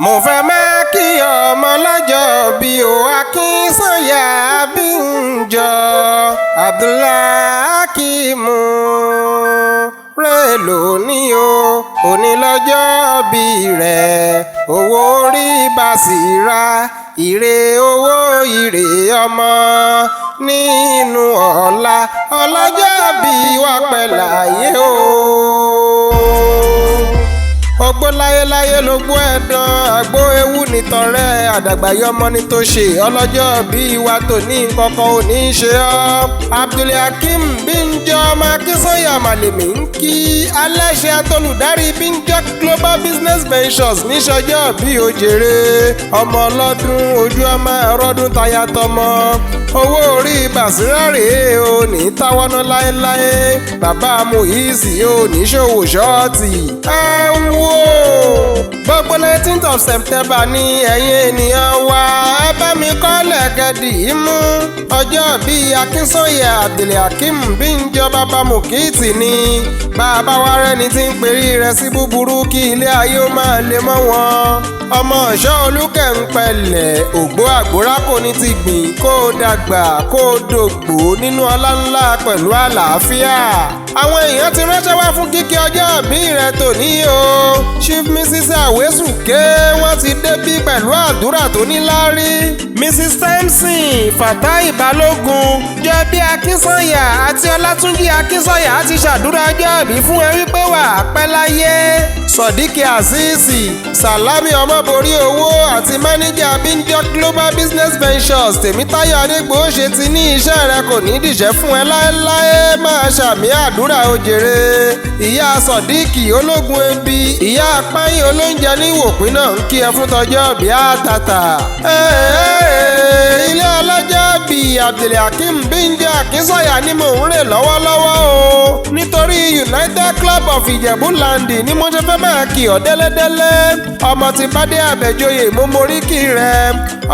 mo fẹ́ máa kí ọmọ lọ́jọ́ bí o Akinsanya Binjo Abdulhakimu rẹ̀ lónìí o òní lọ́jọ́ bí rẹ̀ owó orí bàṣírà ire owó ire ọmọ nínú ọ̀la ọlọ́jọ́ bí wà pẹ̀lú ayé o. Ogbó láyéláyé ló gbó ẹ̀dán àgbo ewu nìtọ̀rẹ́ àdàgbàyé ọmọ ní tó ṣe ọlọ́jọ́ bí wa tó ní nǹkankan ò ní ṣe ọ́. Abdulhakim Binjo ọmọ Akinsanya màlèmí ń kí aláṣẹ atolùdarí Binjo Global Business Ventures níṣọjọ́ bí ó jèrè ọmọ ọlọ́dún ojú ọmọ ẹ̀rọ́dún táyà tọmọ owó orí bàṣírà rèé o ní táwọnà láéláé bàbá Muizi ò ní ṣòwò ṣọ́ọ̀tì ẹ̀ ń wò gbogbo 19th of September ní ẹ̀yin ènìyàn wa ẹ bá mi kọ́lẹ̀ kẹ́dì í mú ọjọ́ bíi Akinsanya Abdulhakim Binjo bàbá Mukiti ni bàbá wa rẹni tí ń perí rẹ̀ sí búburú kí ilé ayé ó máa lè mọ́ wọn ọmọ ọ̀ṣọ́ Olúkẹ ń pẹ̀lẹ́ ògbó àgbòrá kò ní ti gbìn kó dàgbà kó dògbò nínú ọlá ńlá pẹ̀lú àlàáfíà àwọn èèyàn ti ránṣẹ́ wá fún kíkí ọjọ́ ìbí rẹ̀ tòní o Chief Mrs. Awesuke wọ́n ti débí pẹ̀lú àdúrà tó níláárí Mrs. Thompson Fatai Balógun Jọbí Akinsanya àti Ọlátúnjí Akinsanya ti ṣàdúrà ọjọ́ ìbí fún ẹ wípé wà á pẹ́ láyé Sọ̀díkì Azeezi Salami ọmọborí owó àti máníjà Binjo Global Business Ventures Tèmítáyọ̀ Adégbòóṣe ti ní iṣẹ́ rẹ kò ní dìṣẹ́ fún ẹ láéláé máa ṣàmì àdúrà òjèrè ìyá Sọ̀díkì ológun ebi ìyá apáyín olóúnjẹ ní ìwòpín náà ń kí ẹ fún tọjọ́ bí àtàtà ilé ọlọ́jọ́ bíi Abdulhakim Binjo Akinsanya ni mò ń rè lọ́wọ́lọ́wọ́ o nítorí United Club of Ìjẹ̀bú-Land ni mo ṣe fẹ́ máa kí ọ délẹ́délẹ́ ọmọ Tibade àbẹ̀joyè mo morí kí rẹ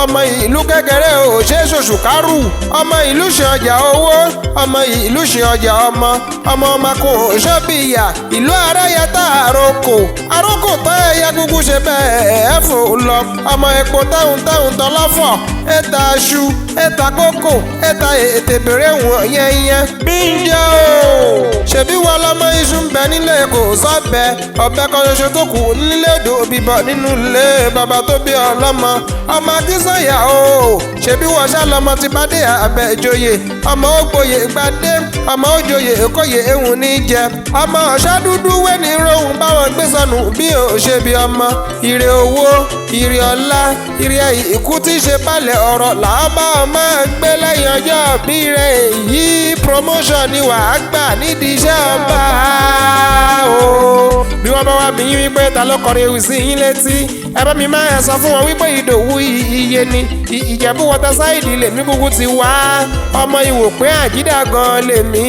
ọmọ ìlú kékeré ò ṣe é ṣoṣù kárù ọmọ ìlú ṣe ọjà owó ọmọ ìlú ṣe ọjà ọmọ ọmọkùn òṣèbíyà ìlú aráyàtà àrókò tó ẹyẹ gúgú ṣe bẹ́ẹ̀ ẹ̀ fò lọ ọmọ epo táhùn tọ́lọ́fọ̀ ẹ̀ta aṣu ẹ̀ta kókò ẹ̀ta ètè bèrè wọ̀n yẹnyẹn Binjo ṣebí wọn lọmọ iṣu ń bẹ nílé kò sọ́bẹ ọbẹ̀ kan ṣoṣo tó kù nílé èdò bíbọ̀ nínú ilé bàbá tó bí ọlọ́mọ ọmọ Akinsanya o ṣebí wọn ṣá lọmọ Tibade àbẹ̀joyè ọmọ ògbóyè gbadé ọmọ òjòyè èkóyè ehun ní jẹ ọmọ ọ̀ṣá dúdú wẹ́ni rohùn báwọn gbé sọnù bí ò ṣe bí ọmọ ire owó ire ọlá ire ìkú tí ṣe balẹ̀ ọ̀rọ̀ làwọn bá ọmọ gbé lẹ́yìn ọjọ́ bí rẹ̀ èyí promotion ni wàá gbà nídìí iṣẹ́ ọba o bí wọ́n bá wá bí yín wípé ta ló kọrin ewì sí yín létí ẹ bá mi máa sọ fún wọn wípé Ìdòwú iye ni Ìjẹ̀bú Waterside lèmi kúkú ti wá ọmọ Ìwòpín Àjídà gan lèmi